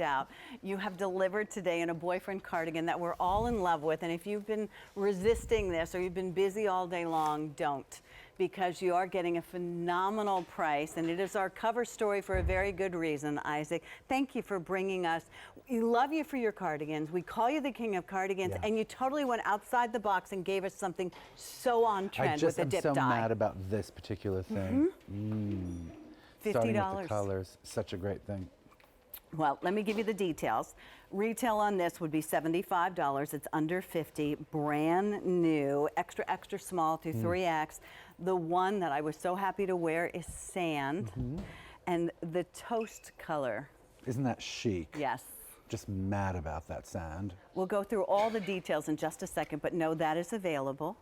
out. You have delivered today in a boyfriend cardigan that we're all in love with, and if you've been resisting this or you've been busy all day long, don't, because you are getting a phenomenal price, and it is our cover story for a very good reason. Isaac, thank you for bringing us. We love you for your cardigans. We call you the king of cardigans, and you totally went outside the box and gave us something so on trend with the dip dye. I'm so mad about this particular thing. $50. Starting with the colors, such a great thing. Well, let me give you the details. Retail on this would be $75. It's under $50, brand new, extra, extra small through 3X. The one that I was so happy to wear is sand, and the toast color. Isn't that chic? Yes. Just mad about that sand. We'll go through all the details in just a second, but no, that is available.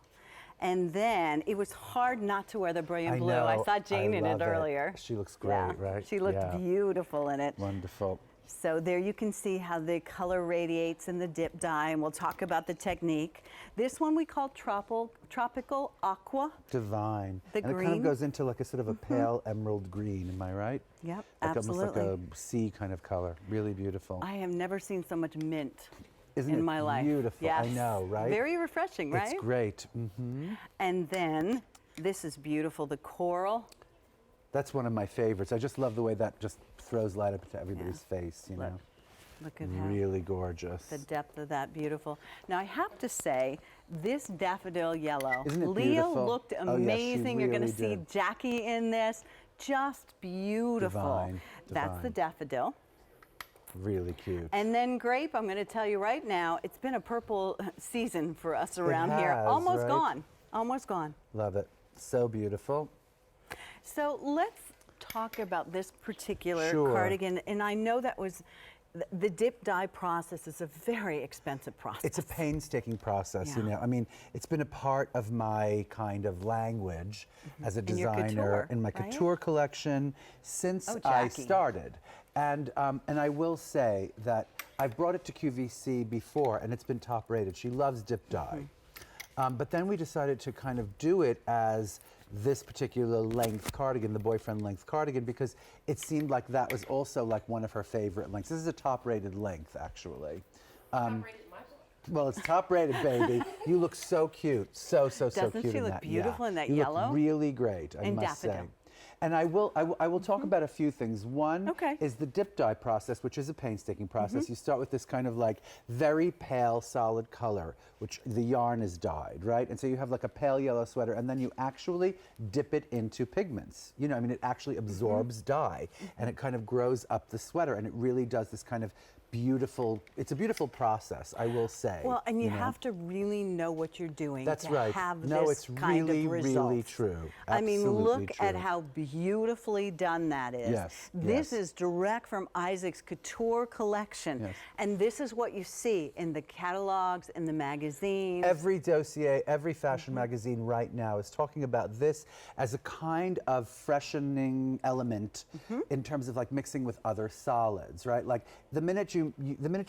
And then it was hard not to wear the brilliant blue. I saw Jane in it earlier. She looks great, right? She looked beautiful in it. Wonderful. So there you can see how the color radiates in the dip dye, and we'll talk about the technique. This one we call tropical aqua. Divine. The and green. It kind of goes into like a sort of a pale emerald green, am I right? Yep, like absolutely. Almost like a sea kind of color. Really beautiful. I have never seen so much mint. Isn't in it my life. Beautiful? Yes. I know, right? Very refreshing, right? It's great. And then this is beautiful, the coral. That's one of my favorites. I just love the way that just throws light up into everybody's face, you know. Look at how really gorgeous. The depth of that, beautiful. Now I have to say, this daffodil yellow. Isn't it Leo beautiful? looked amazing. Oh, yes, she You're going to really see did. Jackie in this. Just beautiful. Divine. That's the daffodil. Really cute. And then grape, I'm going to tell you right now, it's been a purple season for us around here. has, Almost right? gone. Almost gone. Love it. So beautiful. So let's talk about this particular Sure. cardigan. And I know that was, the dip dye process is a very expensive process. It's a painstaking process, you know. I mean, it's been a part of my kind of language as a designer in my couture collection since I started. And I will say that I've brought it to QVC before, and it's been top rated. She loves dip dye. But then we decided to kind of do it as this particular length cardigan, the boyfriend length cardigan, because it seemed like that was also like one of her favorite lengths. This is a top rated length, actually. Top rated in my book. Well, it's top rated, baby. You look so cute, so cute in that. Doesn't she look beautiful in that you yellow? Look really great, I must say. And I will talk about a few things. One is the dip dye process, which is a painstaking process. You start with this kind of like very pale, solid color, which the yarn is dyed, right? And so you have like a pale yellow sweater, and then you actually dip it into pigments. You know, I mean, it actually absorbs dye, and it kind of grows up the sweater, and it really does this kind of beautiful, it's a beautiful process, I will say. Well, and you have to really know what you're doing That's to right. have No, this it's kind really, of results. really true. I mean, look Absolutely at true. how beautifully done that is. Yes, This yes. is direct from Isaac's couture collection. Yes. And this is what you see in the catalogs, in the magazines. Every dossier, every fashion magazine right now is talking about this as a kind of freshening element in terms of like mixing with other solids, right? Like the minute you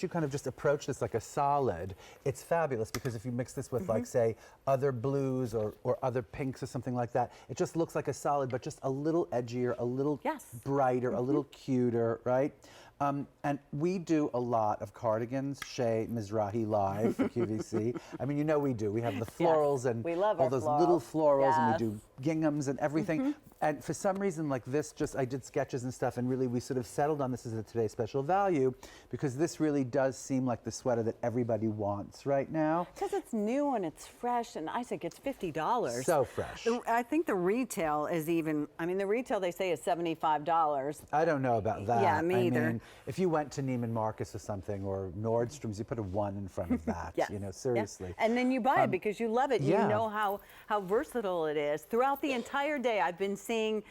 kind of just approach this like a solid, it's fabulous, because if you mix this with like say other blues or other pinks or something like that, it just looks like a solid, but just a little edgier, a little brighter, a little cuter, right? And we do a lot of cardigans, Shea Mizrahi live for QVC. I mean, you know we do. We have the florals and we love all our those florals. little florals, and we do ginghams and everything. And for some reason, like this, just I did sketches and stuff, and really we sort of settled on this as a today's special value, because this really does seem like the sweater that everybody wants right now. Because it's new and it's fresh, and Isaac, it's $50. So fresh. I think the retail is even, I mean, the retail they say is $75. I don't know about that. Yeah, me either. I mean, if you went to Neiman Marcus or something, or Nordstrom's, you put a 1 in front of that, you know, seriously. And then you buy it because you love it. You yeah. know how versatile it is. Throughout the entire day, I've been seeing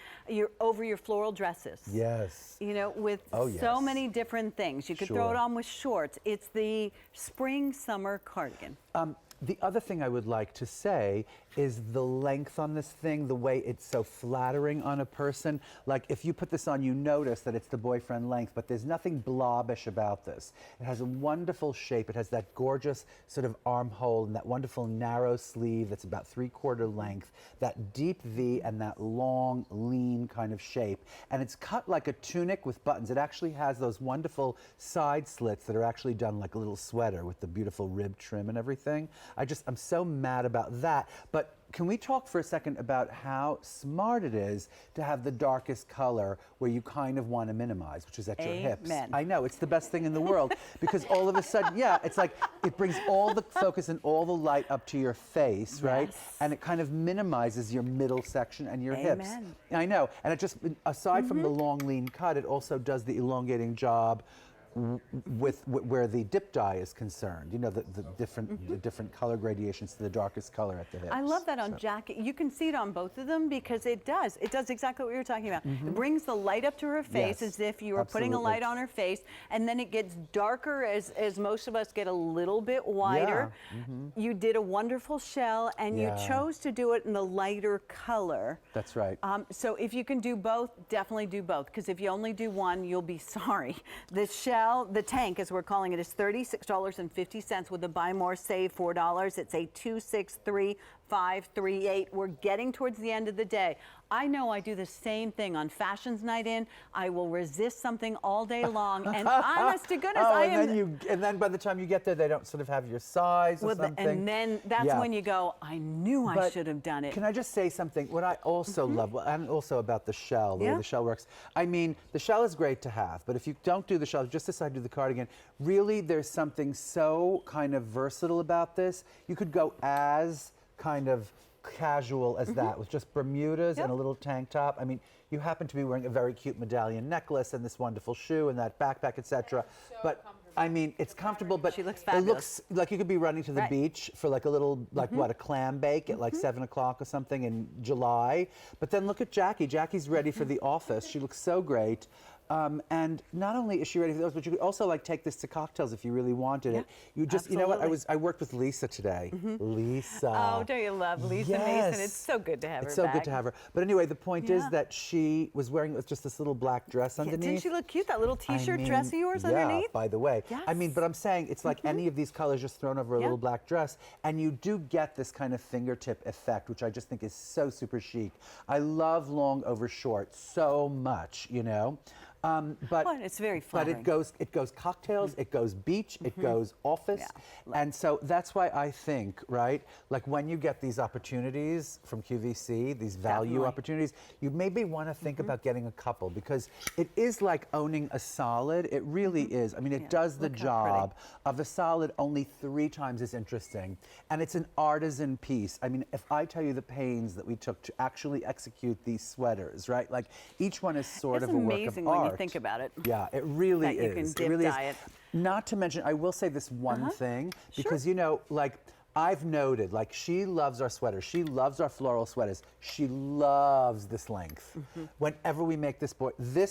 over your floral dresses. Yes. You know, with so many different things. You could throw it on with shorts. It's the spring summer cardigan. The other thing I would like to say is the length on this thing, the way it's so flattering on a person. Like if you put this on, you notice that it's the boyfriend length, but there's nothing blobbish about this. It has a wonderful shape. It has that gorgeous sort of armhole and that wonderful narrow sleeve that's about 3/4 length, that deep V and that long, lean kind of shape. And it's cut like a tunic with buttons. It actually has those wonderful side slits that are actually done like a little sweater with the beautiful rib trim and everything. I'm so mad about that. But can we talk for a second about how smart it is to have the darkest color where you kind of want to minimize, which is at your hips? I know, it's the best thing in the world because all of a sudden, yeah, it's like it brings all the focus and all the light up to your face, right? And it kind of minimizes your middle section and your hips. I know, and it just, aside from the long, lean cut, it also does the elongating job with where the dip dye is concerned, you know, the different color gradations to the darkest color at the hips. I love that on jacket. You can see it on both of them because it does exactly what you were talking about. It brings the light up to her face as if you were putting a light on her face, and then it gets darker as most of us get a little bit whiter. You did a wonderful shell, and you chose to do it in the lighter color. That's right. So if you can do both, definitely do both, because if you only do one, you'll be sorry. The shell, the tank, as we're calling it, is $36.50 with a buy more, save $4. It's a 263-538. We're getting towards the end of the day. I know I do the same thing on Fashions Night In. I will resist something all day long, and honest to goodness, and then by the time you get there, they don't sort of have your size or something. And then that's when you go, I knew I should have done it. Can I just say something? What I also love, and also about the shell, the way the shell works. I mean, the shell is great to have, but if you don't do the shell, just decide to do the cardigan, really there's something so kind of versatile about this. You could go as kind of casual as that with just Bermudas and a little tank top. I mean, you happen to be wearing a very cute medallion necklace and this wonderful shoe and that backpack, etc. But I mean, it's comfortable, but she looks it fabulous. looks like you could be running to the beach for like a little, like what, a clam bake at like 7 o'clock or something in July. But then look at Jackie. Jackie's ready for the office. She looks so great. And not only is she ready for those, but you could also like take this to cocktails if you really wanted it. You just, you know what? I worked with Lisa today. Lisa. Oh, don't you love Lisa Mason? It's so good to have her. It's so good to have her. But anyway, the point is that she was wearing just this little black dress underneath. Didn't she look cute? That little T-shirt dress of yours underneath. By the way. I mean, but I'm saying it's like any of these colors just thrown over a little black dress, and you do get this kind of fingertip effect, which I just think is so super chic. I love long over short so much, you know. But it's very flattering. But it goes cocktails, it goes beach, it goes office, and so that's why I think, right, like when you get these opportunities from QVC, these value opportunities, you maybe want to think about getting a couple, because it is like owning a solid. It really is. I mean, it does the job of a solid, only 3 times as interesting, and it's an artisan piece. I mean, if I tell you the pains that we took to actually execute these sweaters, right, like each one is sort of a work of art. It's amazing when you think about it. Yeah, it really is. That you can dip it really dye is. it. Not to mention, I will say this one thing, because you know, like I've noted, like she loves our sweaters. She loves our floral sweaters. She loves this length. Whenever we make this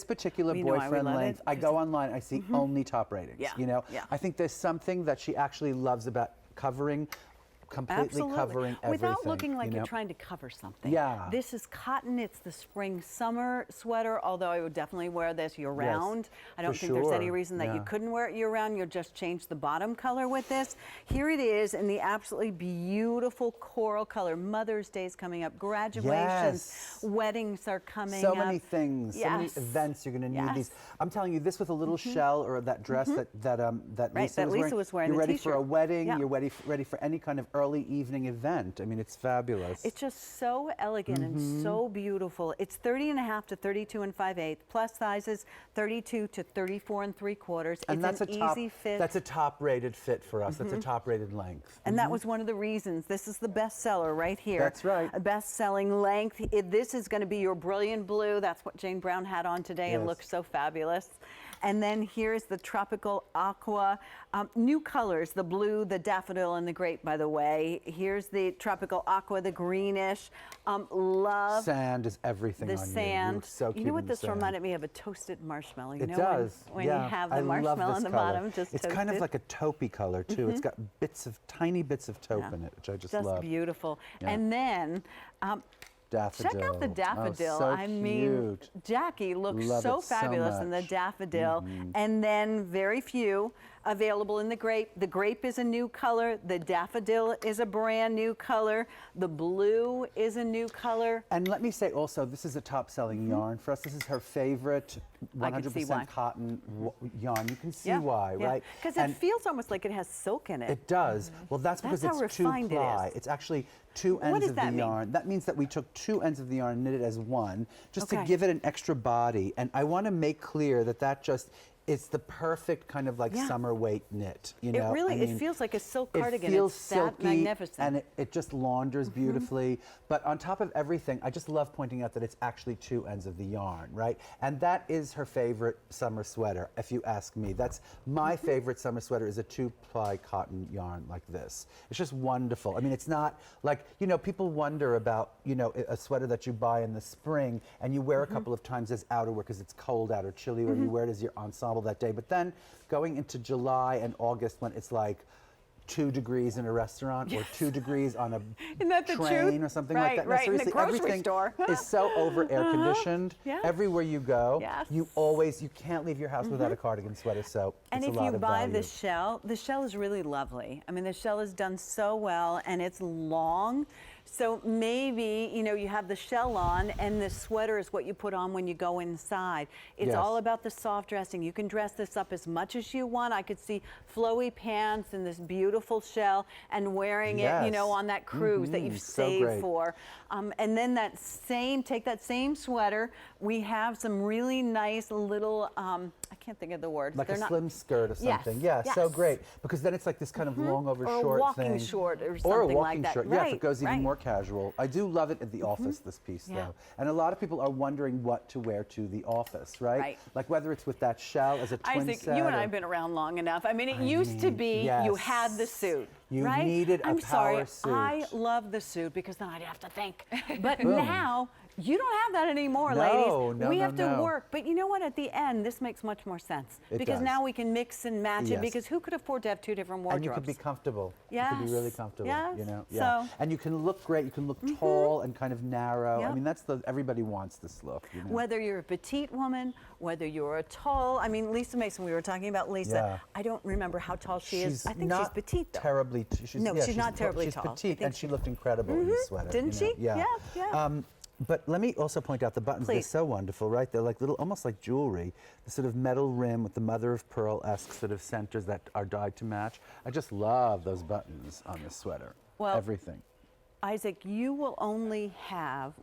particular boyfriend length, I go online, I see only top ratings. You know, I think there's something that she actually loves about covering. Completely covering everything. Without looking like you're trying to cover something. Yeah. This is cotton. It's the spring-summer sweater, although I would definitely wear this year-round. I don't think there's any reason that you couldn't wear it year-round. You'll just change the bottom color with this. Here it is in the absolutely beautiful coral color. Mother's Day is coming up. Graduations, weddings are coming up. So many things, so many events you're going to need these. I'm telling you, this with a little shell or that dress that Lisa was wearing. You're ready for a wedding. You're ready for any kind of early evening event. I mean, it's fabulous. It's just so elegant and so beautiful. It's 30.5 to 32 5/8, plus sizes 32 to 34 3/4. And it's an easy fit. That's a top-rated fit for us. That's a top-rated length. And that was one of the reasons. This is the bestseller right here. That's right. A best-selling length. This is going to be your brilliant blue. That's what Jane Brown had on today and looks so fabulous. And then here's the tropical aqua. New colors, the blue, the daffodil, and the grape, by the way. Here's the tropical aqua, the greenish. Love Sand is everything the on you. sand. You look so cute You know what in the this sand. reminded me of? A toasted marshmallow. You It know does. when yeah. you have I the love marshmallow this on the color. bottom, just it's toasted. kind of like a taupey color too. It's got tiny bits of taupe Yeah. in it, which I just Just love. beautiful. Yeah. And then Daffodil. check out the daffodil. Oh, so I mean, cute. Jackie looks Love so it so fabulous in the much. daffodil. And then very few available in the grape. The grape is a new color. The daffodil is a brand new color. The blue is a new color. And let me say also, this is a top-selling yarn for us. This is her favorite I can see why. 100% cotton yarn. You can see why, right? Because it feels almost like it has silk in it. It does. Well, that's because That's how it's refined it two-ply. is. It's actually two What ends does of that the mean? yarn. That means that we took two ends of the yarn and knit it as one, just to Okay. give it an extra body. And I want to make clear that it's the perfect kind of like summer weight knit. You know, It really, I mean, it feels like a silk it cardigan. feels It's that silky magnificent. and it just launders beautifully. But on top of everything, I just love pointing out that it's actually two ends of the yarn, right? And that is her favorite summer sweater, if you ask me. That's my favorite summer sweater is a two-ply cotton yarn like this. It's just wonderful. I mean, it's not like, you know, people wonder about, you know, a sweater that you buy in the spring and you wear a couple of times as outerwear because it's cold out or chilly, or you wear it as your ensemble that day. But then going into July and August when it's like 2 degrees in a restaurant or 2 degrees on a Isn't that the train truth? or something Right, like that. No, right, in the seriously, grocery everything store. is so over air conditioned. Yes. Everywhere you go, Yes. you can't leave your house without a cardigan sweater. So And it's if a lot you of buy value. the shell is really lovely. I mean, the shell is done so well, and it's long. So maybe, you know, you have the shell on, and the sweater is what you put on when you go inside. It's Yes. all about the soft dressing. You can dress this up as much as you want. I could see flowy pants and this beautiful shell and wearing it, you know, Yes. on that cruise that you've so saved great. for. And then take that same sweater. We have some really nice little, I can't think of the word. Like They're a not- slim skirt or Yes, something. Yeah, so yes. great. Because then it's like this kind of long over Or a short walking thing. short or Or a something like walking that. short. Yeah, if Right, it goes even right. more casual. I do love it at the office, this piece, Yeah. though. And a lot of people are wondering what to wear to the office, right? Right. Like whether it's with that shell as a twin Isaac, set. you and I or- have been around long enough. I mean, it used to be you had the yes. suit. You right? needed a I'm sorry, power suit. I love the suit because then I'd have to think. But Boom. now you don't have that anymore, No, ladies. no, we no, have to no. work. But you know what? At the end, this makes much more sense It because does. now we can mix and match it. Yes. Because who could afford to have two different wardrobes? And you could be comfortable. You could be really Yes, comfortable. yes. You know. Yeah. So- Mm-hmm. And you can look great. You can look tall and kind of narrow. Yep. I mean, everybody wants this look. You know? Whether you're a petite woman, whether you're a tall, I mean, Lisa Mason, we were talking about Lisa. Yeah. I don't remember how tall she is. I think not she's petite, though. terribly. No, she's not terribly she's tall. I petite, think and she looked incredible in this sweater. Didn't you know? she? Yeah. Yeah. But let me also point out the buttons. They're Please. so wonderful, right? They're like little, almost like jewelry. The sort of metal rim with the mother of pearl-esque sort of centers that are dyed to match. I just love those buttons on this sweater. Well, Everything. Isaac, you will only have,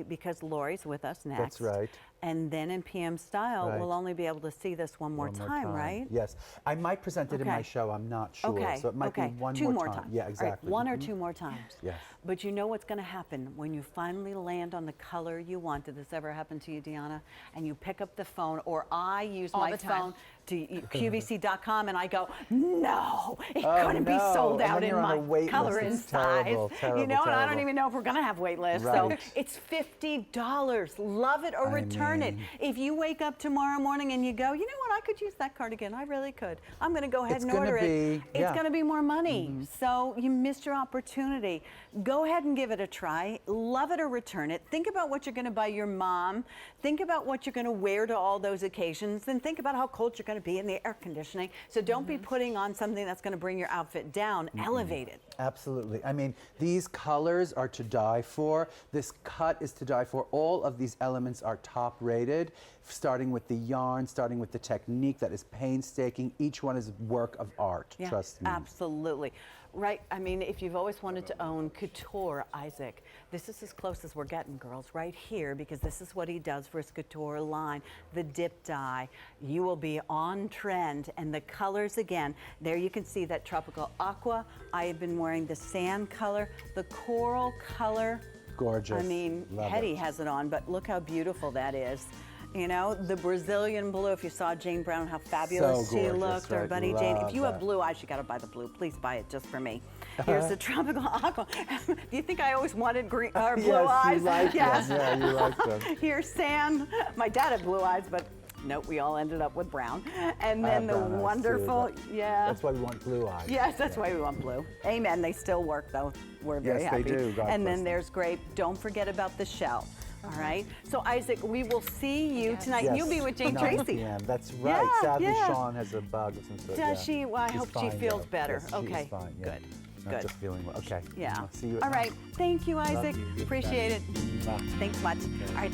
because Lori's with us next. That's right. And then in PM Style, Right. we'll only be able to see this one more time, right? Yes. I might present it in my Okay. show. I'm not sure. Okay, So it might okay. be one two more more time. times. Yeah, All right, exactly. one or Mhm. two more times. Yes. But you know what's going to happen when you finally land on the color you want. Did this ever happen to you, Deanna? And you pick up the phone, or I use All my the time. phone to QVC.com, and I go, no, it Oh, couldn't be no. sold And out then in you're on my a wait color list. and It's size. terrible, terrible, you know, and I don't terrible. even know if we're going to have wait lists. Right. So it's $50. Love it or return it. mean- If you wake up tomorrow morning and you go, you know what, I could use that cardigan. I really could. I'm going to go ahead It's and gonna order it. be- It's yeah. going to be more money. So you missed your opportunity. Go ahead and give it a try. Love it or return it. Think about what you're going to buy your mom. Think about what you're going to wear to all those occasions. Then think about how cold you're going to be in the air conditioning. So don't be putting on something that's going to bring your outfit down. Elevate it. Absolutely. I mean, these colors are to die for. This cut is to die for. All of these elements are top rated, starting with the yarn, starting with the technique that is painstaking. Each one is work of art, Yeah, trust me. absolutely. Right, I mean, if you've always wanted to own couture, Isaac, this is as close as we're getting, girls, right here, because this is what he does for his couture line, the dip dye. You will be on trend, and the colors, again, there you can see that tropical aqua. I have been wearing the sand color, the coral color. Gorgeous. I mean, Love Hetty it. has it on, but look how beautiful that is. You know, the Brazilian blue, if you saw Jane Brown, how fabulous So she gorgeous, looked, or right? Buddy Jane. If Love you have that. blue eyes, you gotta buy the blue. Please buy it just for me. Here's the tropical aqua. Do you think I always wanted green or blue Yes, eyes? you like Yes. them. Yeah, you like them. Here's sand. My dad had blue eyes, but nope, we all ended up with brown. And I then have the brown eyes, too, wonderful, but yeah. That's why we want blue eyes. Yes, that's why we want blue. Amen. They still work, though. We're very Yes, they happy. do. God And bless then them. there's grape. Don't forget about the shell. All right. So Isaac, we will see you tonight. Yes, You'll be with Jane 9 Tracy. p.m. That's right. Yeah, Sadly, yeah. Sean has a bug of some sort. Does yeah. she? Well, I She's hope she fine, feels though. better. Yes, Okay. She is fine. Yeah. Good. Not Good. just feeling well. Okay. Yeah. I'll see you at All 9. right. Thank you, Love Isaac. you. Appreciate it. Mwah. Thanks much. All right.